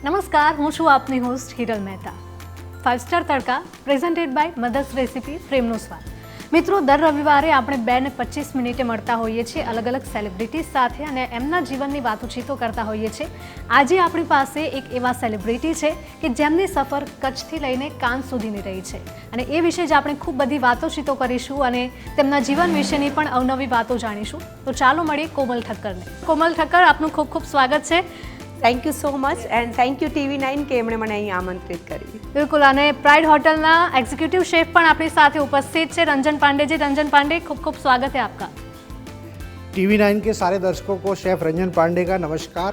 નમસ્કાર, હું છું આપની host Hiral Mehta. 5 star Tadka presented by mothers recipe પ્રેમનો સ્વાદ. મિત્રો, દર રવિવારે આપણે 2 ને 25 મિનિટે મળતા હોઈએ છીએ અલગ અલગ સેલિબ્રિટીઝ સાથે અને એમના જીવનની વાતોચીતો કરતા હોઈએ છીએ. આજે આપણી પાસે એક એવા સેલિબ્રિટી છે કે જેમની સફર કચ્છથી લઈને કાન સુધીની રહી છે અને એ વિશે જ આપણે ખૂબ બધી વાતોચીતો કરીશું અને તેમના જીવન વિશેની પણ અવનવી વાતો જાણીશું. તો ચાલો મળીએ કોમલ ઠક્કરને. કોમલ ઠક્કર, આપનું ખૂબ ખૂબ સ્વાગત છે. Thank you so much and thank you TV9 કે એમણે મને અહીં આમંત્રિત કરી. બિલકુલ. અને પ્રાઇડ હોટલના एग्जीक्यूटिव शेफ પણ આપણી સાથે उपस्थित છે रंजन पांडे जी. रंजन पांडे, खूब खूब स्वागत है आपका. TV9 के सारे दर्शकों को शेफ रंजन पांडे का नमस्कार.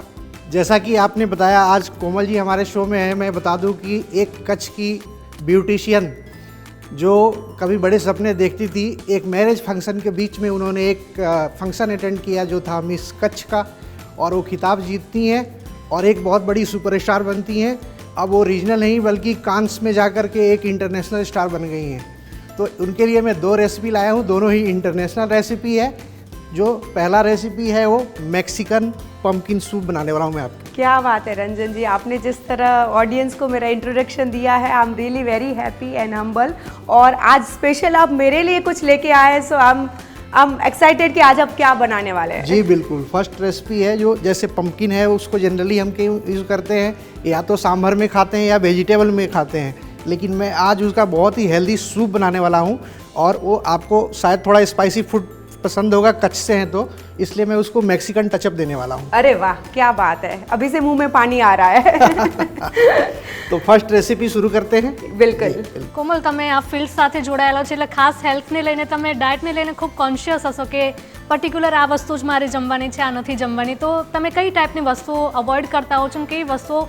जैसा कि आपने बताया, आज कोमल जी हमारे शो में है. मैं बता दूं कि एक कच्छ की ब्यूटिशियन जो कभी बड़े सपने देखती थी, एक मैरिज फंक्शन के बीच में उन्होंने एक फंक्शन अटेंड किया जो था मिस कच्छ का, और वो खिताब जीतती हैं और एक बहुत बड़ी सुपरस्टार बनती हैं. अब वो रीजनल नहीं बल्कि कांस में जाकर के एक इंटरनेशनल स्टार बन गई हैं. तो उनके लिए मैं 2 रेसिपी लाया हूँ, दोनों ही इंटरनेशनल रेसिपी है. जो पहला रेसिपी है वो मैक्सिकन पम्पकिन सूप बनाने वाला हूँ मैं आपके. क्या बात है रंजन जी, आपने जिस तरह ऑडियंस को मेरा इंट्रोडक्शन दिया है, I am really very happy and humble. और आज स्पेशल आप मेरे लिए कुछ लेके आए हैं, सो आई एम एक्साइटेड कि आज आप क्या बनाने वाले हैं. जी बिल्कुल. फर्स्ट रेसिपी है जो जैसे पम्पकिन है उसको जनरली हम यूज़ करते हैं, या तो सांभर में खाते हैं या वेजिटेबल में खाते हैं, लेकिन मैं आज उसका बहुत ही हेल्दी सूप बनाने वाला हूँ. और वो आपको शायद थोड़ा स्पाइसी फूड पसंद होगा, कच्छ से हैं तो इसलिए मैं उसको मैक्सिकन टचअप देने वाला हूँ. अरे वाह, क्या बात है, अभी से मुंह में पानी आ रहा है. तो फर्स्ट रेसिपी शुरू करते हैं. બિલકુલ. કોમલ, તમે આ ફિલ્ડ સાથે જોડાયેલા છો એટલે ખાસ હેલ્થને લઈને, તમે ડાયટને લઈને ખૂબ કોન્શિયસ હશો કે પર્ટિક્યુલર આ વસ્તુ જ મારે જમવાની છે, આ નથી જમવાની. તો તમે કઈ ટાઈપની વસ્તુઓ અવોઇડ કરતા હો છો અને કઈ વસ્તુઓ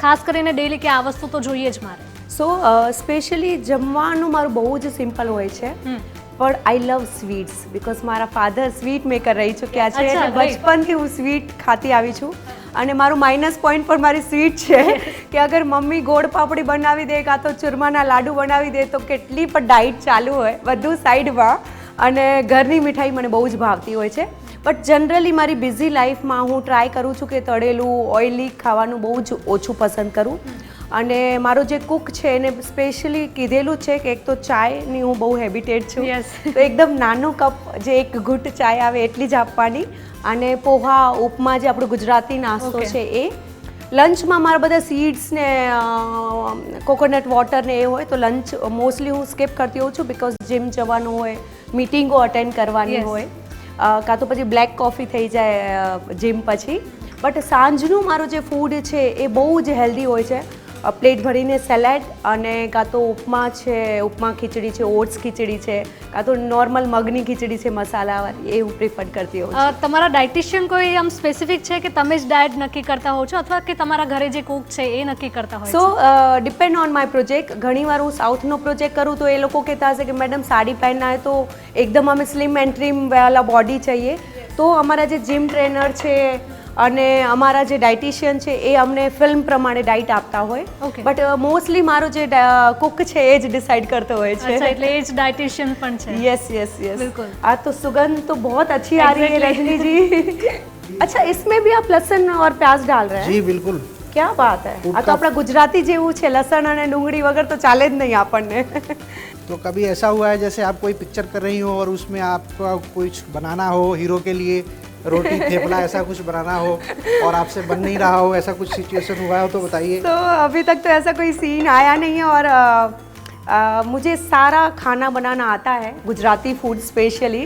ખાસ કરીને ડેલી કે આ વસ્તુ તો જોઈએ જ મારે? સો સ્પેશિયલી જમવાનું મારું બહુ જ સિમ્પલ હોય છે, પણ આઈ લવ સ્વીટ્સ બિકોઝ મારા ફાધર સ્વીટ મેકર રહી ચૂક્યા છે એટલે બચપનથી હું સ્વીટ ખાતી આવી છું. અને મારું માઇનસ પોઈન્ટ પણ મારી સ્વીટ છે કે અગર મમ્મી ગોળ પાપડી બનાવી દે કાં તો ચૂરમાના લાડુ બનાવી દે તો કેટલી પણ ડાઇટ ચાલુ હોય, બધું સાઈડમાં. અને ઘરની મીઠાઈ મને બહુ જ ભાવતી હોય છે. બટ જનરલી મારી બિઝી લાઈફમાં હું ટ્રાય કરું છું કે તળેલું ઓઇલી ખાવાનું બહુ જ ઓછું પસંદ કરું. અને મારો જે કુક છે એને સ્પેશિયલી કીધેલું છે કે એક તો ચાયની હું બહુ હેબિટેડ છું, તો એકદમ નાનું કપ જે એક ઘૂંટ ચાય આવે એટલી જ આપવાની. અને પોહા, ઉપમા જે આપણું ગુજરાતી નાસ્તો છે એ. લંચમાં મારા બધા સીડ્સ ને કોકોનટ વોટર ને એ હોય, તો લંચ મોસ્ટલી હું સ્કીપ કરતી હોઉં છું બિકોઝ જીમ જવાનું હોય, મીટિંગો અટેન્ડ કરવાની હોય, કાં તો પછી બ્લેક કોફી થઈ જાય જીમ પછી. બટ સાંજનું મારું જે ફૂડ છે એ બહુ જ હેલ્ધી હોય છે. પ્લેટ ભરીને સેલેડ અને કાં તો ઉપમા છે, ઉપમા ખીચડી છે, ઓટ્સ ખીચડી છે, કાં તો નોર્મલ મગની ખીચડી છે મસાલાવાળી, એ હું પ્રિફર કરતી હોઉં છું. તમારા ડાયટિશિયન કોઈ આમ સ્પેસિફિક છે કે તમે જ ડાયટ નક્કી કરતા હો છો અથવા કે તમારા ઘરે જે કુક છે એ નક્કી કરતા હોય? સો ડિપેન્ડ ઓન માય પ્રોજેક્ટ. ઘણીવાર હું સાઉથનો પ્રોજેક્ટ કરું તો એ લોકો કહેતા હશે કે મેડમ સાડી પહેરના હે તો એકદમ હमें સ્લિમ એન્ડ ટ્રીમ વાલા બોડી चाहिए. તો અમારા જે જીમ ટ્રેનર છે અને અમારા જે ડાયટિશિયન છે એ અમને ફિલ્મ પ્રમાણે ડાઇટ આપતા હોય. બટ મોસ્ટલી મારો જે કુક છે એ જ ડિસાइड करते હોય છે. એટલે એ જ ડાયટિશિયન પણ છે. Yes yes yes. बिल्कुल. आज तो सुगंध तो बहुत अच्छी आ रही है रजनी जी. अच्छा, इसमें भी आप लहसुन और प्याज डाल रहे हैं? जी बिल्कुल. क्या बात है. આ તો આપણા ગુજરાતી જેવું છે, લસણ અને ડુંગળી વગર તો ચાલે જ નહીં આપણને. तो कभी ऐसा हुआ है जैसे आप कोई पिक्चर कर रही हो और उसमें आपको कुछ बनाना हो, हीरो के लिए रोटी थेपला ऐसा कुछ बनाना हो और आपसे बन नहीं रहा हो, ऐसा कुछ सिचुएशन हुआ हो तो बताइए. तो अभी तक तो ऐसा कोई सीन आया नहीं है. और मुझे सारा खाना बनाना आता है, गुजराती फूड स्पेशली.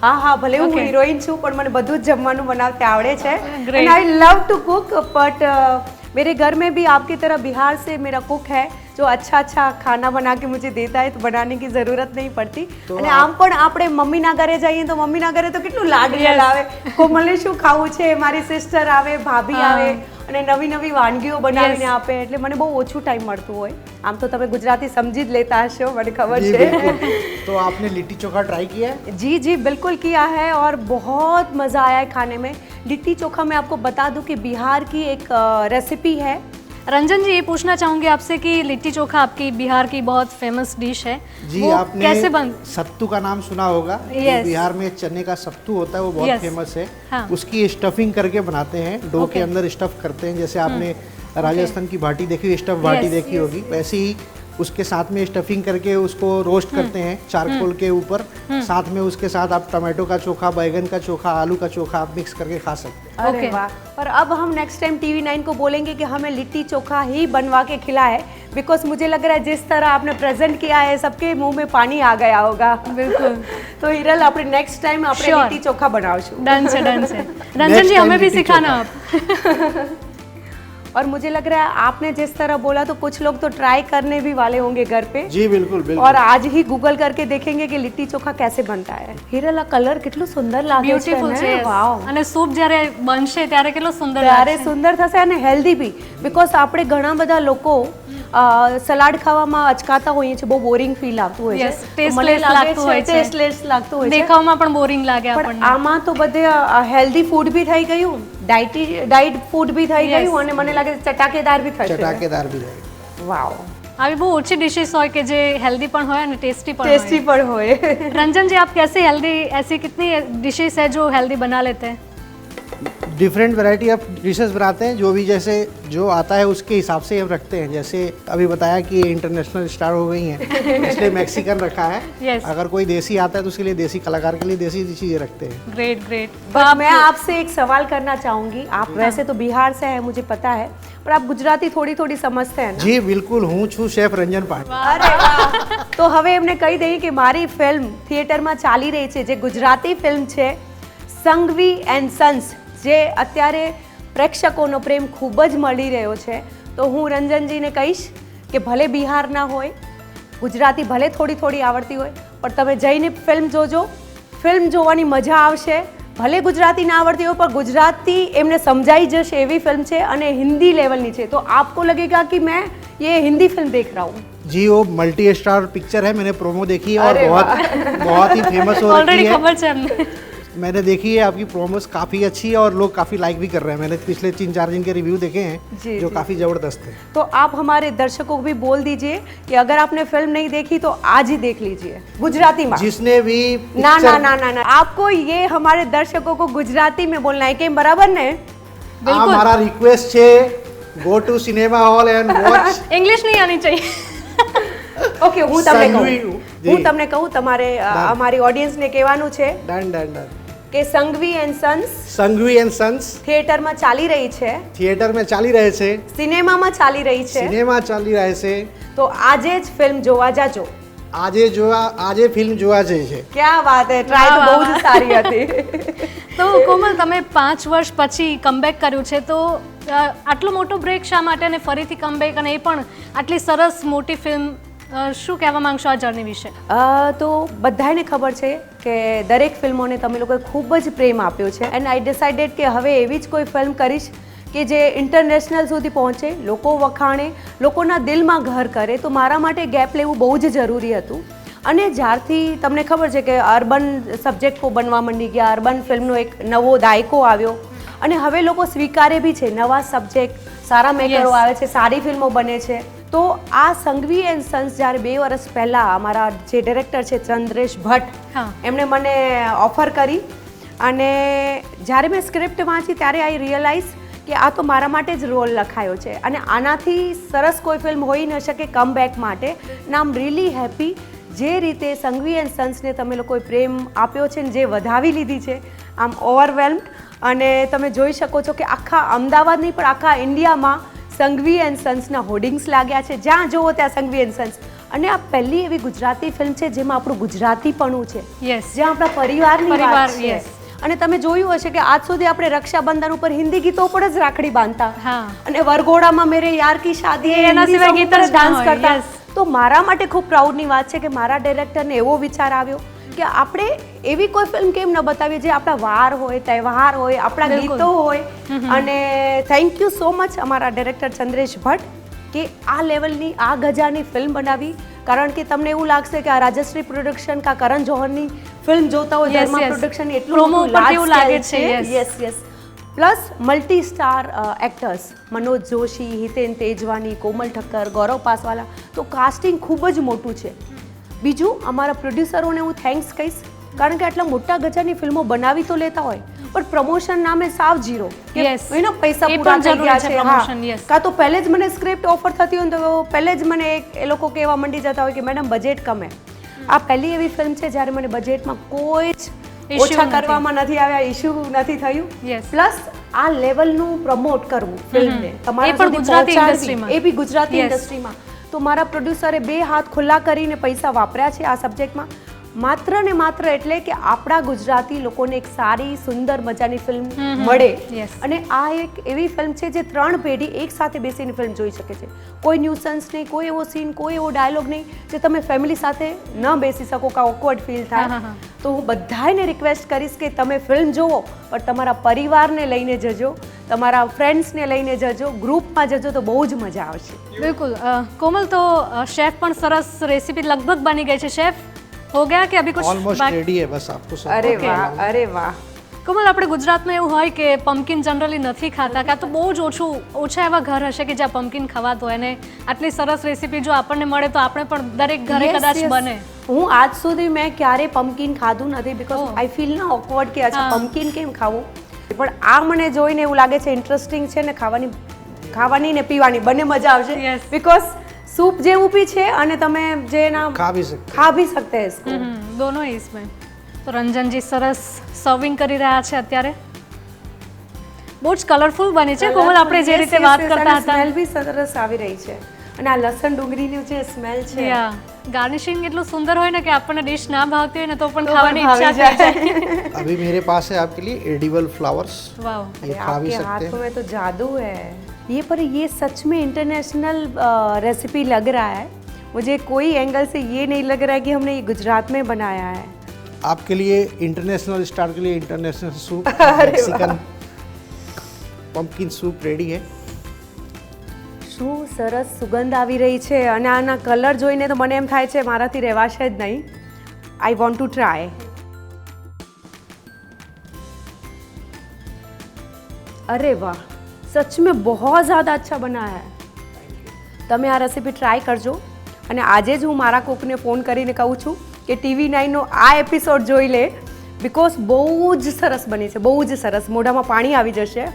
हाँ हाँ, भले હું હિરોઈન છું પણ મને બધું જ જમવાનું બનાવતા આવડે છે. And I love to cook. But मेरे घर में भी आपकी तरह बिहार से मेरा कुक है जो अच्छा अच्छा खाना बना के मुझे देता है, तो बनाने की ज़रूरत नहीं पड़ती. અને આમ પણ આપણે મમ્મીના ઘરે જઈએ તો મમ્મીના ઘરે તો કેટલું લાડલિયા આવે, કોમલે શું ખાવું છે, મારી સિસ્ટર આવે, ભાભી આવે અને નવી નવી વાનગીઓ બનાવીને આપે, એટલે મને બહુ ઓછું ટાઈમ મળતું હોય. આમ તો તમે ગુજરાતી સમજી જ લેતા હશો, મને ખબર છે. तो आपने लिट्टी चोखा ट्राई किया है? जी जी बिल्कुल किया है और बहुत मज़ा आया है खाने में. लिट्टी चोखा मैं आपको बता दूं कि बिहार की एक रेसिपी है रंजन जी, ये पूछना चाहूंगी आपसे कि लिट्टी चोखा आपकी बिहार की बहुत फेमस डिश है। जी, वो आपने कैसे बन सत्तू का नाम सुना होगा। Yes. बिहार में चने का सत्तू होता है, वो बहुत Yes. फेमस है। हाँ. उसकी स्टफिंग करके बनाते हैं, डो Okay. के अंदर स्टफ करते हैं। जैसे आपने राजस्थान की बाटी देखी, स्टफ बाटी Yes. देखी होगी, वैसे ही उसके साथ में स्टफिंग करके उसको रोस्ट करते हैं चारकोल के ऊपर। साथ में उसके साथ आप टमाटो का चोखा, बैगन का चोखा, आलू का चोखा आप मिक्स करके खा सकते हैं। अरे Okay. वाह। पर अब हम नेक्स्ट टाइम TV9 को बोलेंगे कि हमें लिट्टी चोखा ही बनवा के खिलाए, बिकॉज मुझे लग रहा है जिस तरह आपने प्रेजेंट किया है सबके मुंह में पानी आ गया होगा। बिल्कुल। तो हिरल, આપણે नेक्स्ट टाइम આપણે Sure. लिट्टी चोखा बनावશું। डन से रंजन Next जी, time हमें भी लिट्टी सिखाना चोखा। आप। और मुझे लग रहा है आपने जिस तरह बोला तो कुछ लोग तो ट्राई करने भी वाले होंगे घर पे, जी बिल्कुल बिल्कुल। और आज ही गूगल करके देखेंगे कि लिट्टी चोખા कैसे बनता है। હિરલ, આ કલર કેટલો સુંદર લાગે છે બ્યુટીફુલ ને, છે વાવ। અને સૂપ જ્યારે બનશે ત્યારે કેટલો સુંદર ત્યારે લાગશે। સુંદર થશે અને હેલ્ધી બી, બીકોઝ આપણે ઘણા બધા લોકો સલાડ ખાવામાં અચકાતા હોઈએ છીએ, બહુ બોરિંગ ફીલ આવતું હોય Yes, છે। તો મને tasteless લાગે લાગતું હોય છે, છે। ટેસ્ટલેસ લાગતું હોય છે, દેખાવમાં પણ બોરિંગ લાગે પણ આપણને। આમાં તો બધે હેલ્ધી ફૂડ બી થઈ ગયું, ડાઇટ ફૂડ બી થઈ Yes. ગયું, અને મને લાગે છે ચટાકેદાર બી થશે। ચટાકેદાર भी रहेगा। વાવ, આવી બહુ ઓછી ડિશિસ હોય કે જે હેલ્ધી પણ હોય અને ટેસ્ટી પણ ટેસ્ટી હોય। પણ હોય। रंजन जी, आप कैसे हेल्दी, ऐसी कितनी डिशेस है जो हेल्दी बना लेते हैं? डिफरेंट वैरायटी ऑफ डिशेस बनाते हैं, जो भी जैसे जो आता है उसके हिसाब से हम रखते हैं। जैसे अभी बताया कि इंटरनेशनल स्टार हो गई हैं, इसलिए मैक्सिकन रखा है। Yes. अगर कोई देसी आता है तो उसके लिए देसी कलाकार के लिए देसी चीज़ें रखते हैं। Great great. बट मैं आपसे एक सवाल करना चाहूंगी। आप वैसे तो बिहार से है, मुझे पता है, पर आप गुजराती थोड़ी थोड़ी समझते हैं ना? जी बिल्कुल, हूँ छू शेफ रंजन पांडे। અરે વાહ। તો હવે એમને કહી દઈએ કે મારી ફિલ્મ થિયેટરમાં ચાલી રહી છે, જે ગુજરાતી ફિલ્મ છે સંઘવી એન્ડ સન્સ, જે અત્યારે પ્રેક્ષકોનો પ્રેમ ખૂબ જ મળી રહ્યો છે। તો હું રંજનજીને કહીશ કે ભલે બિહારના હોય, ગુજરાતી ભલે થોડી થોડી આવડતી હોય, પણ તમે જઈને ફિલ્મ જોજો, ફિલ્મ જોવાની મજા આવશે। ભલે ગુજરાતી ના આવડતી હોય પણ ગુજરાતી એમને સમજાઈ જશે એવી ફિલ્મ છે, અને હિન્દી લેવલની છે। तो आपको लगेगा कि मैं ये हिंदी फिल्म देख रहा हूँ। जी, वो मल्टी स्टार पिक्चर है, मैंने प्रोमो देखी है और अरे बहुत ही फेमस हो रही ऑलरेडी है। खबर है हमने। मैंने देखी है, आपकी प्रोमोस काफ़ी अच्छी है और लोग काफ़ी लाइक भी कर रहे हैं। मैंने पिछले 3-4 दिन के रिव्यू देखे हैं जी, जो जी। काफ़ी ज़बरदस्त है। तो आप हमारे दर्शकों को भी बोल दीजिए कि अगर आपने फिल्म नहीं देखी तो आज ही देख लीजिए गुजराती में। जिसने भी ना ना picture- ना ना ना, आपको ये हमारे दर्शकों को गुजराती में बोलना है, केम बराबर ने? આ મારા રિક્વેસ્ટ છે, go to cinema whole and watch. English नहीं आनी चाहिए। ઓકે, હું તમને સંઘવી, કહું, જી। હું તમને કહું, તમારે અમારી ઓડિયન્સને કહેવાનું છે ડન ડન ડન। કે Sanghavi and sons Sanghavi and sons થિયેટરમાં ચાલી રહી છે, થિયેટર में ચાલી રહે છે, સિનેમામાં ચાલી રહી છે। સિનેમા ચાલી રહે છે। તો આજે જ ફિલ્મ જોવા જાજો। આજે ફિલ્મ જોવા જઈ છે। ક્યાં વાત है, ટ્રાય તો બહુ જ સારી હતી। તો કોમલ, તમે 5 વર્ષ પછી કમબેક કર્યું છે, તો આટલો મોટો બ્રેક શા માટે અને ફરીથી કમબેક, અને એ પણ આટલી સરસ મોટી ફિલ્મ, શું કહેવા માંગશો આ જર્ની વિશે? તો બધાને ખબર છે કે દરેક ફિલ્મોને તમે લોકોએ ખૂબ જ પ્રેમ આપ્યો છે, એન્ડ આઈ ડિસાઇડેડ કે હવે એવી જ કોઈ ફિલ્મ કરીશ કે જે ઇન્ટરનેશનલ સુધી પહોંચે, લોકો વખાણે, લોકોના દિલમાં ઘર કરે। તો મારા માટે ગેપ લેવું બહુ જ જરૂરી હતું। અને જ્યારથી તમને ખબર છે કે અર્બન સબ્જેક્ટો બનવા માંડી ગયા, અર્બન ફિલ્મનો એક નવો દાયકો આવ્યો, અને હવે લોકો સ્વીકારે બી છે નવા સબ્જેક્ટ, સારા મેકરો આવે છે, સારી ફિલ્મો બને છે। તો આ સંઘવી એન્ડ સન્સ જ્યારે 2 વર્ષ પહેલાં અમારા જે ડિરેક્ટર છે ચંદ્રેશ ભટ્ટ, હા, એમણે મને ઓફર કરી, અને જ્યારે મેં સ્ક્રિપ્ટ વાંચી ત્યારે આઈ રિયલાઇઝ કે આ તો મારા માટે જ રોલ લખાયો છે, અને આનાથી સરસ કોઈ ફિલ્મ હોઈ ન શકે કમબેક માટે। ના આમ રિયલી હેપી જે રીતે સંઘવી એન્ડ સન્સને તમે લોકોએ પ્રેમ આપ્યો છે ને જે વધાવી લીધી છે, આમ ઓવરવેલ્મ્ડ। અને તમે જોઈ શકો છો કે આખા અમદાવાદ નહીં પણ આખા ઇન્ડિયામાં સંઘવી એન્ડ સન્સના હોર્ડિંગ્સ લાગ્યા છે, જ્યાં જુઓ ત્યાં સંઘવી એન્ડ સન્સ। અને આ પહેલી એવી ગુજરાતી ફિલ્મ છે જેમાં આપણું ગુજરાતીપણું છે, યસ, જ્યાં આપણા પરિવારની પરિવાર, વાત છે। yes. અને તમે જોયું હશે કે આજ સુધી આપણે રક્ષાબંધન ઉપર હિન્દી ગીતો ઉપર જ રાખડી બાંધતા, હા, અને વરઘોડામાં મેરે યાર કી શાદી એ એના સિવાય ગીત જ ના ડાન્સ હોય, કરતા। yes. તો મારા માટે ખૂબ પ્રાઉડની વાત છે કે મારા ડિરેક્ટરને એવો વિચાર આવ્યો કે આપણે એવી કોઈ ફિલ્મ કેમ ન બતાવીએ જે આપણા વાર હોય, તહેવાર હોય, આપણા બિલકુલ। ગીતો હોય। અને થેન્ક યુ સો મચ અમારા ડિરેક્ટર ચંદ્રેશ ભટ્ટ કે આ લેવલની, આ ગજાની ફિલ્મ બનાવી। કારણ કે તમને એવું લાગશે કે આ રાજશ્રી પ્રોડક્શન કા કરણ જોહરની ફિલ્મ જોતા હોય, Yes, ધર્મા yes. પ્રોડક્શન એટલું Promo મોટું ઉપરથી large એવું લાગે scale છે, yes. Yes yes. Plus multi star actors Manoj Joshi, Hiten Tejwani, Komal Thakkar, Gaurav Paswala, તો કાસ્ટિંગ ખૂબ જ મોટું છે. બીજું અમારા પ્રોડ્યુસરોને હું થેન્ક્સ કહીશ, કારણ કે આટલા મોટા ગજાની ફિલ્મો બનાવી તો લેતા હોય પણ પ્રમોશન નામે સાવ ઝીરો. Yes. એના પૈસા એ પૂરા પણ થઈ જરૂરી ગયા છે, છે. promotion, yes. કાં તો પહેલે જ મને સ્ક્રિપ્ટ ઓફર થતી હોય ને તો પહેલે જ મને એ લોકો કહેવા માંડી જતા હોય કે મેડમ બજેટ કમે. આ પહેલી એવી ફિલ્મ છે જ્યારે મને બજેટમાં કોઈ જ Issue ઓછા નથી. કરવામાં નથી આવ્યા, ઇશ્યુ નથી થયું. Yes. પ્લસ આ લેવલનું પ્રમોટ કરવું ફિલ્મને એ તમારા પણ સુધી ગુજરાતી પહોંચાડવી, industryમાં. એ બી ગુજરાતી Yes. ઇન્ડસ્ટ્રીમાં. તો મારા પ્રોડ્યુસરે 2 હાથ ખુલ્લા કરીને પૈસા વાપર્યા છે આ સબ્જેક્ટમાં, માત્ર ને માત્ર એટલે કે આપણા ગુજરાતી લોકોને એક સારી સુંદર મજાની ફિલ્મ મળે. Yes. અને આ એક એવી ફિલ્મ છે જે 3 પેઢી એક સાથે બેસીને ફિલ્મ જોઈ શકે છે. કોઈ ન્યુસન્સ નહીં, કોઈ એવો સીન, કોઈ એવો ડાયલોગ નહીં જે તમે ફેમિલી સાથે ન બેસી શકો કે ઓકવર્ડ ફીલ હા, થાય. હા, હા. તો હું બધાને રિક્વેસ્ટ કરીશ કે તમે ફિલ્મ જુઓ પણ તમારા પરિવારને લઈને જજો, તમારા ફ્રેન્ડ્સને લઈને જજો, ગ્રુપમાં જજો તો બહુ જ મજા આવશે. બિલકુલ. કોમલ, તો शेफ પણ સરસ રેસીપી લગભગ બની ગઈ છે. शेफ हो गया कि अभी कुछ ऑलमोस्ट बाकी? रेडी है, बस आपको सब અરે Okay. વાહ, અરે વાહ. કોમલ, આપણે ગુજરાતમાં એવું હોય કે પમ્પકિન જનરલી નથી ખાતા, કાં તો બહુ જ ઓછા એવા ઘર હશે કે જ્યાં પમ્પકિન ખવાતું હોય, અને આટલી સરસ રેસીપી જો આપણને મળે તો આપણે પણ દરેક ઘરે Yes, કદાચ yes. બને. હું આજ સુધી મેં ક્યારે પમ્પકિન ખાધું નથી Oh. બીકોઝ આઈ ફીલ ના ઓકવર્ડ કે અચ્છા હા. પમ્પકિન કેમ ખાવું. પણ આ મને જોઈને એવું લાગે છે ઇન્ટરેસ્ટિંગ છે ને, ખાવાની ને પીવાની બંને મજા આવશે. Yes. બીકોઝ सूप જેવું બી છે અને તમે જે ના खा भी सकते खा भी सकते हैं इसको. દોનો इसमें. તો રંજનજી સરસ સર્વિંગ કરી રહ્યા છે અત્યારે. બહુ જ કલરફુલ બની છે કોમલ, આપણે જે રીતે વાત કરતા હતા. સ્મેલ બી સરસ આવી રહી છે અને આ લસણ ડુંગળીનું જે સ્મેલ છે ગાર્નિશિંગ એટલું સુંદર હોય ને કે આપણને ડિશ ના ભાવતી હોય ને તો પણ તો ખાવાની પણ ઈચ્છા ભાવી થઈ જાય. हैं. अभी मेरे पास है आपके लिए एडिबल फ्लावर्स, વાવ. ये अरे, खा भी आपके सकते हाथों हैं. में तो जादू है. ये पर ये सच में इंटरनेशनल रेसिपी लग रहा है. मुझे कोई एंगल से ये नहीं लग रहा है कि हमने ये गुजरात में बनाया है. आपके लिए इंटरनेशनल स्टार के लिए इंटरनेशनल सूप, अरे मैक्सिकन पम्पकिन सूप रेडी है. શું સરસ સુગંધ આવી રહી છે અને આના કલર જોઈને તો મને એમ થાય છે મારાથી રહેવાશે જ નહીં. I want to try. અરે વાહ, સચ में बहुत ज़्यादा अच्छा बना है. તમે આ રેસીપી ટ્રાય કરજો અને આજે જ હું મારા કુકને ફોન કરીને કહું છું કે TV9 નો આ એપિસોડ જોઈ લે, બીકોઝ બહુ જ સરસ બની છે, બહુ જ સરસ. મોઢામાં પાણી આવી જશે,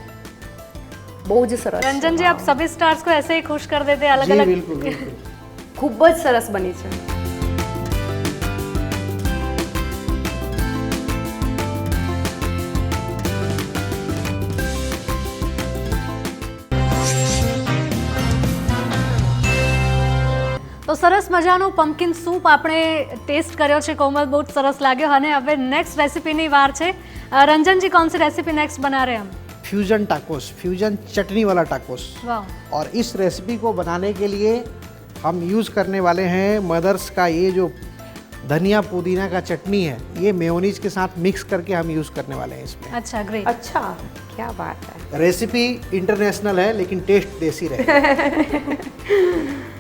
બહુ જ સરસ. रंजन जी, आप सभी स्टार्स को ऐसे ही खुश कर देते हैं अलग जी अलग. बिल्कुल बिल्कुल. ખૂબ જ સરસ બની છે. તો સરસ મજાનું પમ્પકિન સૂપ આપણે ટેસ્ટ કર્યો છે કોમલ, બહુ જ સરસ લાગ્યો. અને હવે નેક્સ્ટ રેસીપીની વાર છે. रंजन जी, कौन सी रेसिपी नेक्स्ट बना रहे हैं हम? फ्यूजन टाकोस, फ्यूजन चटनी वाला टाकोस. वाह. और इस रेसिपी को बनाने के लिए हम यूज़ करने वाले हैं मदर्स का ये जो धनिया पुदीना का चटनी है, ये मेयोनीज के साथ मिक्स करके हम यूज़ करने वाले हैं इसमें. अच्छा, ग्रेट. अच्छा, क्या बात है. रेसिपी इंटरनेशनल है लेकिन टेस्ट देसी रहेगा.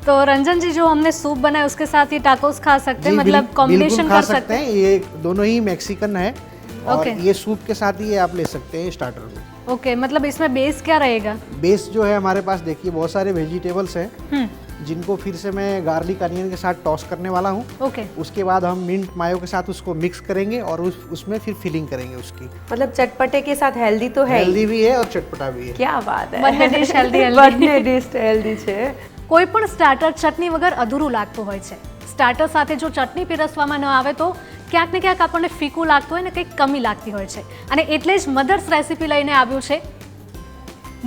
तो रंजन जी, जो हमने सूप बनाया उसके साथ ये टाकोस खा सकते हैं, जी, मतलब बिल्कुल कॉम्बिनेशन खा कर सकते हैं. ये दोनों ही मैक्सिकन है और ओके. ये सूप के साथ ही ये आप ले सकते हैं स्टार्टर में. ओके, मतलब इसमें बेस क्या रहेगा? बेस जो है हमारे पास, देखिए बहुत सारे वेजिटेबल्स हैं हम्म. जिनको फिर से मैं गार्लिक अनियन के साथ टॉस करने वाला हूँ. ओके. उसके बाद हम मिंट मायो के साथ उसको मिक्स करेंगे और उसमें फिर फिलिंग करेंगे उसकी. मतलब चटपटे के साथ हेल्दी तो है. हेल्दी भी है और चटपटा भी है. क्या बात है. બંને ડિશ હેલ્ધી બંને ડિશ હેલ્ધી છે. કોઈ પણ સ્ટાર્ટર ચટણી વગર અધૂરું લાગતું હોય છે. સ્ટાર્ટર સાથે જો ચટણી પીરસવામાં ન આવે તો ક્યાંક ને ક્યાંક આપણને ફીકું લાગતું હોય ને, કંઈક કમી લાગતી હોય છે. અને એટલે જ મધર્સ રેસીપી લઈને આવ્યું છે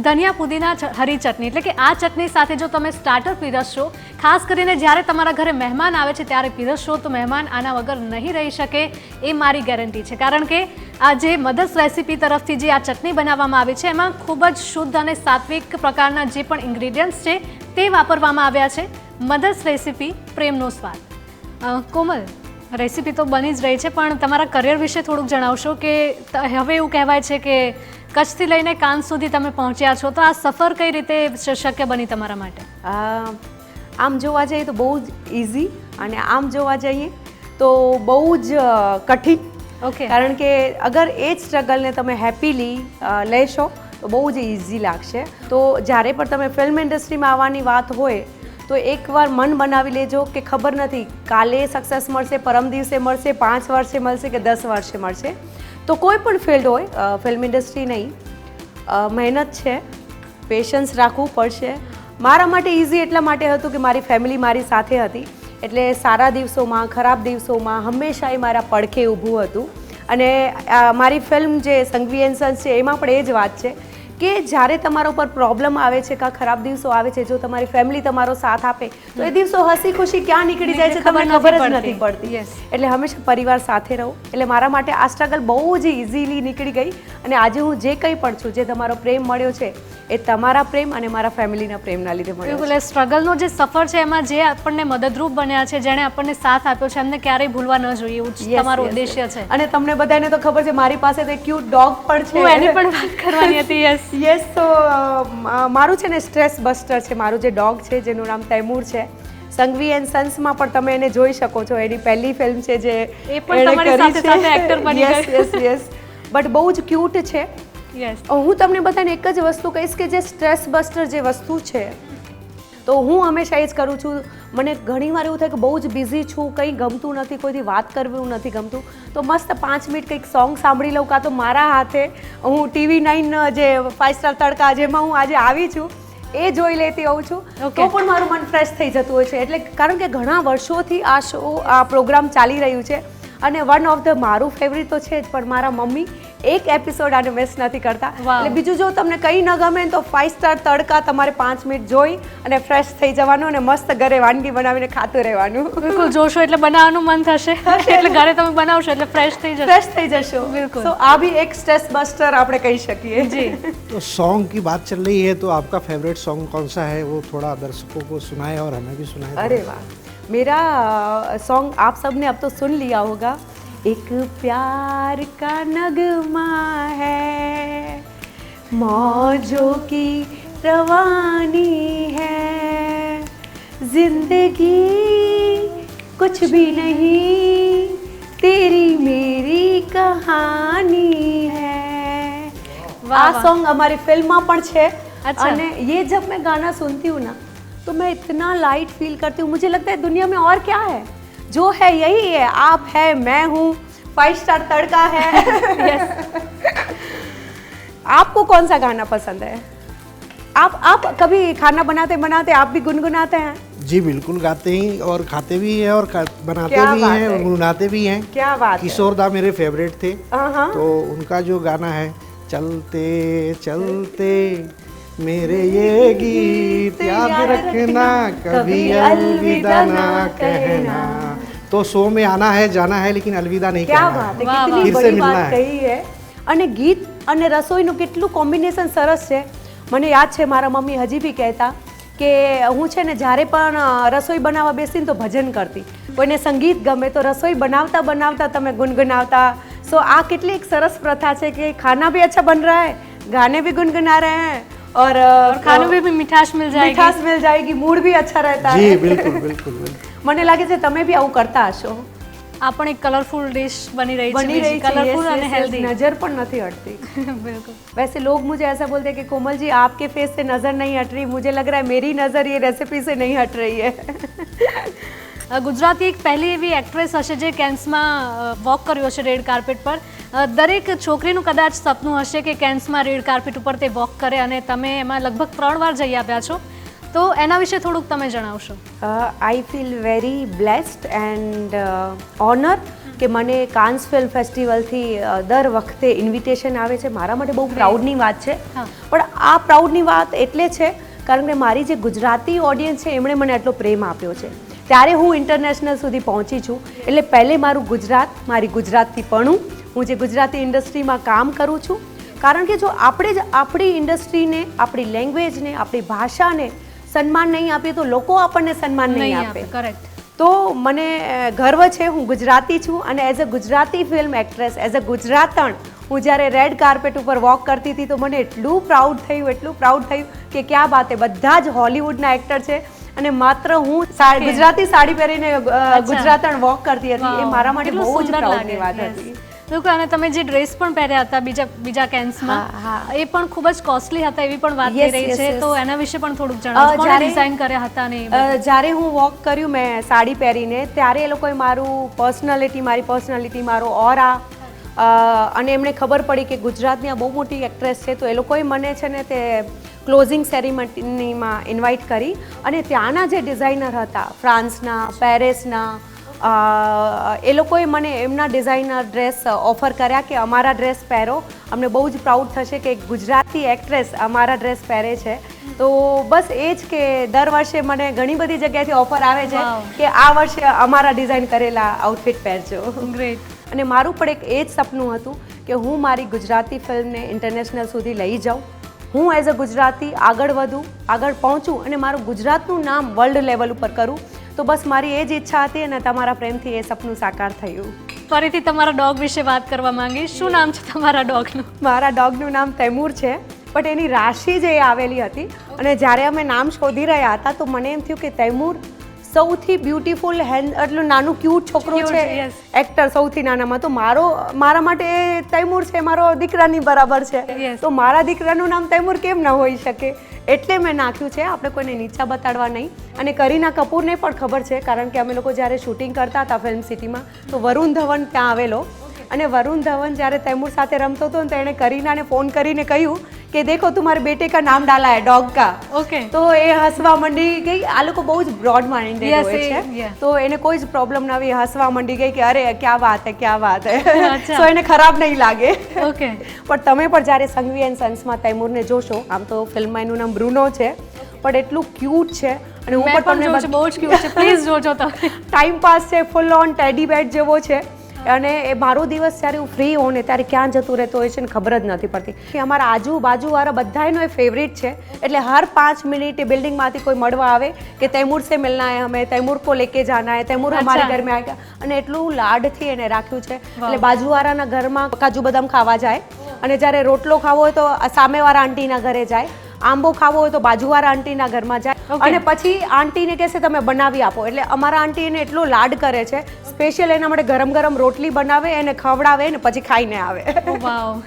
ધનિયા પુદીના હરી ચટણી. એટલે કે આ ચટણી સાથે જો તમે સ્ટાર્ટર પીરસશો, ખાસ કરીને જ્યારે તમારા ઘરે મહેમાન આવે છે ત્યારે પીરસશો, તો મહેમાન આના વગર નહીં રહી શકે, એ મારી ગેરંટી છે. કારણ કે આ જે મધર્સ રેસીપી તરફથી જે આ ચટણી બનાવવામાં આવી છે એમાં ખૂબ જ શુદ્ધ અને સાત્વિક પ્રકારના જે પણ ઇન્ગ્રીડિયન્ટ્સ છે તે વાપરવામાં આવ્યા છે. મધર્સ રેસીપી, પ્રેમનો સ્વાદ. કોમલ, રેસીપી તો બની જ રહી છે, પણ તમારા કરિયર વિશે થોડુંક જણાવશો કે હવે એવું કહેવાય છે કે કચ્છથી લઈને કાન સુધી તમે પહોંચ્યા છો, તો આ સફર કઈ રીતે શક્ય બની તમારા માટે? આમ જોવા જઈએ તો બહુ જ ઇઝી અને આમ જોવા જઈએ તો બહુ જ કઠિન. ઓકે. કારણ કે અગર એ જ સ્ટ્રગલને તમે હેપીલી લેશો તો બહુ જ ઇઝી લાગશે. તો જ્યારે પણ તમે ફિલ્મ ઇન્ડસ્ટ્રીમાં આવવાની વાત હોય તો એકવાર મન બનાવી લેજો કે ખબર નથી કાલે સક્સેસ મળશે, પરમ દિવસે મળશે, 5 વર્ષે મળશે કે 10 વર્ષે મળશે. તો કોઈ પણ ફિલ્ડ હોય, ફિલ્મ ઇન્ડસ્ટ્રી નહીં, મહેનત છે, પેશન્સ રાખવું પડશે. મારા માટે ઇઝી એટલા માટે હતું કે મારી ફેમિલી મારી સાથે હતી, એટલે સારા દિવસોમાં ખરાબ દિવસોમાં હંમેશા એ મારા પડખે ઊભું હતું. અને મારી ફિલ્મ જે સંઘવી એન્ડ સન્સ છે એમાં પણ એ જ વાત છે કે જ્યારે તમારા ઉપર પ્રોબ્લેમ આવે છે કાં ખરાબ દિવસો આવે છે, જો તમારી ફેમિલી તમારો સાથ આપે તો એ દિવસો હસી ખુશી ક્યાં નીકળી જાય છે તમને ખબર જ નથી પડતી. એટલે હંમેશા પરિવાર સાથે રહો. એટલે મારા માટે આ સ્ટ્રગલ બહુ જ ઇઝીલી નીકળી ગઈ. અને આજે હું જે કંઈ પણ છું, જે તમારો પ્રેમ મળ્યો છે એ તમારા પ્રેમ અને મારા ફેમિલીના પ્રેમના લીધે મળ્યો. બિલકુલ, એ સ્ટ્રગલનો જે સફર છે એમાં જે આપણને મદદરૂપ બન્યા છે, જેણે આપણને સાથ આપ્યો છે, એમને ક્યારેય ભૂલવા ન જોઈએ, એવું જ તમારું ઉદ્દેશ્ય છે. અને તમને બધાને તો ખબર છે મારી પાસે તો ક્યુટ ડોગ પણ છે. હું એની પણ વાત કરવાની હતી. યસ. તો મારું છે ને સ્ટ્રેસ બસ્ટર છે, મારું જે ડોગ છે જેનું નામ તૈમૂર છે. સંઘવી એન્ડ સન્સમાં પણ તમે એને જોઈ શકો છો, એની પહેલી ફિલ્મ છે જે એ પણ તમારી સાથે સાથે એક્ટર બની ગઈ. યસ. બટ બહુ જ ક્યુટ છે. હું તમને બધાને એક જ વસ્તુ કહીશ કે જે સ્ટ્રેસ બસ્ટર જે વસ્તુ છે તો હું હંમેશા એ જ કરું છું. મને ઘણીવાર એવું થાય કે બહુ જ બિઝી છું, કંઈ ગમતું નથી, કોઈથી વાત કરવું નથી ગમતું, તો મસ્ત 5 મિનિટ કંઈક સોંગ સાંભળી લઉં, કાં તો મારા હાથે હું TV9 જે 5 સ્ટાર તડકા જેમાં હું આજે આવી છું એ જોઈ લેતી હોઉં છું, તો પણ મારું મન ફ્રેશ થઈ જતું હોય છે. એટલે કારણ કે ઘણા વર્ષોથી આ શો, આ પ્રોગ્રામ ચાલી રહ્યું છે અને વન ઓફ ધ મારું ફેવરિટ તો છે જ, પણ મારા મમ્મી એક એપિસોડ આને મિસ નથી કરતા. એટલે બીજું જો તમને કંઈ ન ગમે તો 5 સ્ટાર તડકા તમારે 5 મિનિટ જોઈ અને ફ્રેશ થઈ જવાનું અને મસ્ત ઘરે વાનગી બનાવીને ખાતું રહેવાનું. બિલકુલ, જોશો એટલે બનાવવાનું મન થશે, એટલે ઘરે તમે બનાવશો એટલે ફ્રેશ થઈ જશો. બિલકુલ. તો આ भी एक स्ट्रेस बस्टर આપણે કહી શકીએ. जी. तो सॉन्ग की बात चल रही है, तो आपका फेवरेट सॉन्ग कौन सा है, वो थोड़ा दर्शकों को सुनाए और हमें भी सुनाए. अरे वाह, मेरा सॉन्ग आप सबने अब तो सुन लिया होगा. एक प्यार का नगमा है, मौजों की रवानी है, जिंदगी कुछ भी नहीं, तेरी मेरी कहानी है. આ सॉन्ग हमारी फिल्म में पण छे. અને ये जब मैं गाना सुनती हूँ ना तो मैं इतना लाइट फील करती हूँ, मुझे लगता है दुनिया में और क्या है, जो है यही है, आप है, मैं हूँ, 5 स्टार तड़का है. आपको कौन सा गाना पसंद है? आप कभी खाना बनाते बनाते आप भी गुनगुनाते हैं? जी बिल्कुल, गाते ही और खाते भी हैं और बनाते भी हैं और गुनगुनाते भी हैं. क्या बात है. किशोर दा मेरे फेवरेट थे, हाँ. तो उनका जो गाना है चलते चलते मेरे ये गीत याद रखना, कभी अलविदा ना कहना. तो शो में आना है, जाना है, लेकिन अलविदा नहीं कहना. क्या बात है, कितनी बड़ी बात कही है. અને ગીત અને રસોઈનું કેટલું કોમ્બિનેશન સરસ છે. મને યાદ છે મારા મમ્મી હજી બી કહેતા કે હું છે ને જ્યારે પણ રસોઈ બનાવવા બેસીને તો ભજન કરતી, કોઈને સંગીત ગમે તો રસોઈ બનાવતા બનાવતા તમે ગુનગુનાવતા. સો આ કેટલી એક સરસ પ્રથા છે કે ખાના भी अच्छा बन रहा है, गाने भी गुनगुना रहे हैं और खाने में भी मिठास मिल जाएगी, मूड भी अच्छा रहता है. जी बिल्कुल बिल्कुल. મને લાગે છે તમે બી આવું કરતા હશો. આ પણ એક કલરફુલ ડિશ બની રહી છે, कलरफुल અને हेल्दी, नजर પણ નથી हटती. बिल्कुल. वैसे लोग मुझे ऐसा बोलते हैं कि कोमल जी आपके फेस से नज़र नहीं हट रही, मुझे लग रहा है मेरी नज़र ये रेसिपी से नहीं हट रही है. ગુજરાતી એક પહેલી એવી એક્ટ્રેસ હશે જે કેન્સમાં વોક કર્યો છે રેડ કાર્પેટ પર. દરેક છોકરીનું કદાચ સપનું હશે કે કેન્સમાં રેડ કાર્પેટ ઉપર તે વોક કરે, અને તમે એમાં લગભગ 3 વાર જઈ આવ્યા છો, તો એના વિશે થોડુંક તમે જણાવશો. I feel very blessed and honour કે મને કાન્સ ફિલ્મ ફેસ્ટિવલથી દર વખતે ઇન્વિટેશન આવે છે. મારા માટે બહુ પ્રાઉડની વાત છે. પણ આ પ્રાઉડની વાત એટલે છે કારણ કે મારી જે ગુજરાતી ઓડિયન્સ છે એમણે મને આટલો પ્રેમ આપ્યો છે, ત્યારે હું ઇન્ટરનેશનલ સુધી પહોંચી છું. એટલે પહેલે મારું ગુજરાત, મારી ગુજરાતીપણું, હું જે ગુજરાતી ઇન્ડસ્ટ્રીમાં કામ કરું છું. કારણ કે જો આપણે જ આપણી ઇન્ડસ્ટ્રીને, આપણી લેંગ્વેજને, આપણી ભાષાને સન્માન નહીં આપીએ તો લોકો આપણને સન્માન નહીં આપે. કરેક્ટ. તો મને ગર્વ છે, હું ગુજરાતી છું અને as a Gujarati film actress, as a ગુજરાતણ હું જ્યારે રેડ કાર્પેટ ઉપર વોક કરતી હતી તો મને એટલું પ્રાઉડ થયું કે ક્યાં બાત છે. બધા જ હોલિવૂડના એક્ટર છે અને માત્ર હું ગુજરાતી સાડી પહેરીને ગુજરાતણ વોક કરતી હતી. એ મારા માટે બહુ જ પ્રાઉડની વાત હતી. બિલકુલ. અને તમે જે ડ્રેસ પણ પહેર્યા હતા બીજા કેન્સમાં, હા. એ પણ ખૂબ જ કોસ્ટલી હતા એવી પણ વાત થઈ Yes, રહી yes, છે. yes. તો એના વિશે પણ થોડુંક જણાવો. કોણે જ્યારે- ડિઝાઇન કર્યા હતા ને એ બધું? જ્યારે હું વોક કર્યું મેં સાડી પહેરીને, ત્યારે એ લોકોએ મારી પર્સનાલિટી, મારો ઓરા, અને એમને ખબર પડી કે ગુજરાતની આ બહુ મોટી એક્ટ્રેસ છે, તો એ લોકોએ મને છે ને તે ક્લોઝિંગ સેરેમનીમાં ઇન્વાઇટ કરી. અને ત્યાંના જે ડિઝાઇનર હતા ફ્રાન્સના, પેરિસના, એ લોકોએ મને એમના ડિઝાઇનર ડ્રેસ ઓફર કર્યા કે અમારા ડ્રેસ પહેરો, અમને બહુ જ પ્રાઉડ થશે કે એક ગુજરાતી એક્ટ્રેસ અમારા ડ્રેસ પહેરે છે. તો બસ એ જ કે દર વર્ષે મને ઘણી બધી જગ્યાએથી ઓફર આવે છે Wow. કે આ વર્ષે અમારા ડિઝાઇન કરેલા આઉટફિટ પહેરજો. ગ્રેટ. અને મારું પણ એક એ જ સપનું હતું કે હું મારી ગુજરાતી ફિલ્મને ઇન્ટરનેશનલ સુધી લઈ જાઉં, હું એઝ અ ગુજરાતી આગળ વધું, આગળ પહોંચું અને મારું ગુજરાતનું નામ વર્લ્ડ લેવલ ઉપર કરું. તો બસ મારી એ જ ઈચ્છા હતી અને તમારા પ્રેમથી એ સપનું સાકાર થયું. ફરીથી તમારા ડોગ વિશે વાત કરવા માંગીશ. શું નામ છે તમારા ડોગનું? મારા ડોગનું નામ તૈમૂર છે, બટ એની રાશિ જે આવેલી હતી, અને જ્યારે અમે નામ શોધી રહ્યા હતા તો મને એમ થયું કે તૈમૂર સૌથી બ્યુટીફુલ એટલું નાનું ક્યુટ છોકરો Cute, છે, yes. એક્ટર સૌથી નાનામાં. તો મારા માટે એ તૈમૂર છે, મારો દીકરાની બરાબર છે. Yes. તો મારા દીકરાનું નામ તૈમૂર કેમ ન હોઈ શકે, એટલે મેં નાખ્યું છે. આપણે કોઈને નીચા બતાડવા નહીં. અને કરીના કપૂરને પણ ખબર છે, કારણ કે અમે લોકો જ્યારે શૂટિંગ કરતા હતા ફિલ્મ સિટીમાં, તો વરુણ ધવન ત્યાં આવેલો, અને વરુણ ધવન જ્યારે તૈમૂર સાથે રમતો હતો ને તો એણે કરીનાને ફોન કરીને કહ્યું કે દેખો તુમારે બેટે કા નામ ડાલા હે ડોગ કા. ઓકે. તો એ હસવા મંડી ગઈ. આ લોકો બહુ જ બ્રોડ માઇન્ડેડ Yes, હોય yeah. છે, તો એને કોઈ જ પ્રોબ્લેમ ન આવી, હસવા મંડી ગઈ કે અરે ક્યા વાત હે ક્યા વાત હે. અચ્છા. સો એને ખરાબ નહીં લાગે. ઓકે. પણ તમે પણ જ્યારે સંઘવી એન્ડ સન્સમાં તૈમૂરને જોશો, આમ તો ફિલ્મમાં એનું નામ બ્રુનો છે, પણ એટલું ક્યુટ છે. અને હું મેં પણ તમને જોયું છે, બહુ જ ક્યુટ છે. પ્લીઝ જોજો તમે. ટાઈમ પાસ છે, ફૂલ ઓન ટેડી બેટ જેવો છે. અને એ મારો દિવસ જ્યારે હું ફ્રી હોઉં ને ત્યારે ક્યાં જતું રહેતો હોય છે ને ખબર જ નથી પડતી. કે અમારા આજુબાજુવાળા બધાયનો એ ફેવરિટ છે, એટલે હર 5 મિનિટ એ બિલ્ડિંગમાંથી કોઈ મળવા આવે કે તૈમૂર સે મિલના હે હમે, તૈમૂર કો લેકે જાના હે, તૈમૂર હમારે અચ્છા. ઘર મેં આएगा. અને એટલું લાડથી એને રાખ્યું છે. એટલે બાજુવાળાના ઘરમાં કાજુ બદામ ખાવા જાય, અને જ્યારે રોટલો ખાવો હોય તો સામેવાળા આંટીના ઘરે જાય, આંબો ખાવો હોય તો બાજુવાળા આંટીના ઘરમાં જાય. Okay. અને પછી આંટીને કહેશે તમે બનાવી આપો, એટલે અમારા આંટી એને એટલો લાડ કરે છે, સ્પેશિયલ એના માટે ગરમ ગરમ રોટલી બનાવે, એને ખવડાવે ને પછી ખાઈને આવે. ઓ વાવ.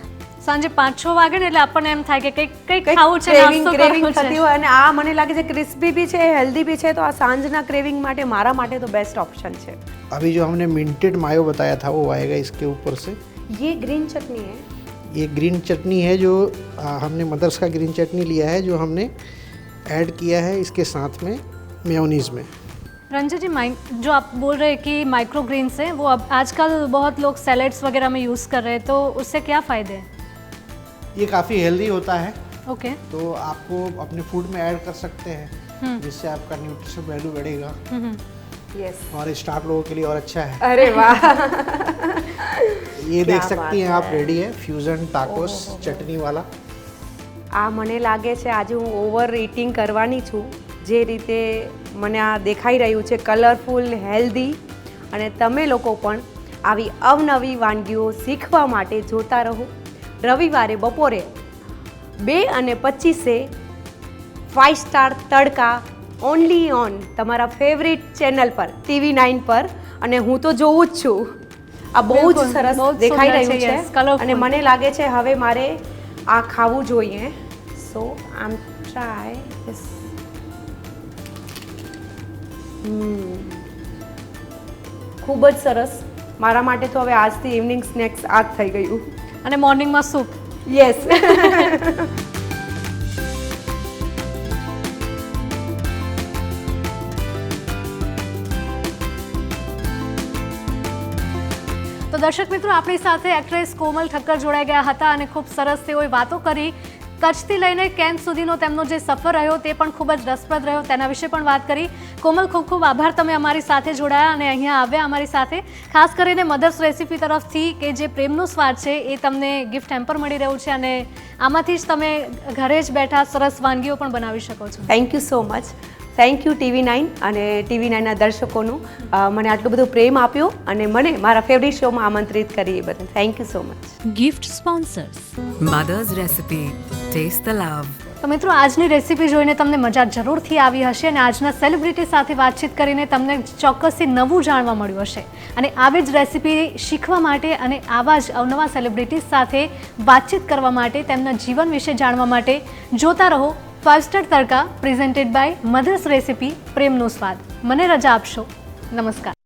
સાંજે 5-6 વાગે ને એટલે આપણને એમ થાય કે કંઈક ખાવું છે, ક્રેવિંગ નાસ્તો ક્રેવિંગ કરવો થતી છે. હોય. અને આ મને લાગે છે ક્રિસ્પી બી છે, હેલ્ધી બી છે, તો આ સાંજના ક્રેવિંગ માટે મારા માટે તો બેસ્ટ ઓપ્શન છે. अभी जो हमने मिंटेड मायो बताया था वो आएगा इसके ऊपर से. ये ग्रीन चटनी है. ये ग्रीन चटनी है जो हमने मदर्स का ग्रीन चटनी लिया है, जो हमने ऐड किया है इसके साथ में मेयोनीज में. रंजन जी, जो आप बोल रहे हैं कि माइक्रो ग्रीन्स है, वो अब आजकल बहुत लोग सैलेड्स वगैरह में यूज़ कर रहे हैं, तो उससे क्या फ़ायदे हैं? ये काफ़ी हेल्दी होता है, ओके. तो आपको अपने फूड में ऐड कर सकते हैं, जिससे आपका न्यूट्रिशन वैल्यू बढ़ेगा यस. और स्टार लोगों के लिए और अच्छा है. अरे वाह. ये देख क्या सकती हैं बात आप, रेडी है फ्यूजन टाकोस चटनी वाला. આ મને લાગે છે આજે હું ઓવર ઇટિંગ કરવાની છું. જે રીતે મને આ દેખાઈ રહ્યું છે, કલરફુલ, હેલ્ધી. અને તમે લોકો પણ આવી અવનવી વાનગીઓ શીખવા માટે જોતા રહો. રવિવારે બપોરે 2:25 5 સ્ટાર તડકા ઓનલી ઓન તમારા ફેવરિટ ચેનલ પર TV9 પર. અને હું તો જોઉં જ છું. આ બહુ જ બિલકુલ, સરસ બહુ જ દેખાઈ સુંદર રહ્યું છે, છે, yes, colourful. અને મને લાગે છે હવે મારે આ ખાવું જોઈએ. સો આમ ટ્રાય ધીસ. ખૂબ જ સરસ. મારા માટે તો હવે આજથી ઇવનિંગ સ્નેક્સ આ જ થઈ ગયું. અને મોર્નિંગમાં સૂપ. યસ. તો દર્શક મિત્રો, આપણી સાથે એક્ટ્રેસ કોમલ ઠક્કર જોડાઈ ગયા હતા અને ખૂબ સરસ તેઓએ વાતો કરી. કચ્છથી લઈને કેન્સ સુધીનો તેમનો જે સફર રહ્યો તે પણ ખૂબ જ રસપ્રદ રહ્યો, તેના વિશે પણ વાત કરી. કોમલ, ખૂબ ખૂબ આભાર, તમે અમારી સાથે જોડાયા અને અહીંયા આવ્યા અમારી સાથે. ખાસ કરીને મધર્સ રેસીપી તરફથી કે જે પ્રેમનો સ્વાદ છે એ તમને ગિફ્ટ હેમ્પર મળી રહ્યું છે, અને આમાંથી જ તમે ઘરે જ બેઠા સરસ વાનગીઓ પણ બનાવી શકો છો. Thank you so much. Thank you TV9 અને TV9ના દર્શકોનું મને આટલું બધું પ્રેમ આપ્યો અને મને મારા ફેવરિટ શોમાં આમંત્રિત કરી એ બદલ thank you so much. Gift sponsors. Mother's Recipe. Taste the love. તો મિત્રો આજની રેસીપી જોઈને તમને મજા જરૂરથી આવી હશે અને આજના સેલિબ્રિટી સાથે વાતચીત કરીને તમને ચોક્કસથી નવું જાણવા મળ્યું હશે અને આવી જ રેસીપી શીખવા માટે અને આવા જ અવનવા સેલિબ્રિટી સાથે વાતચીત કરવા માટે તેમના જીવન વિશે જાણવા માટે જોતા રહો 5 star Tadka presented by mothers recipe પ્રેમનો સ્વાદ. મને રજા આપશો. નમસ્કાર.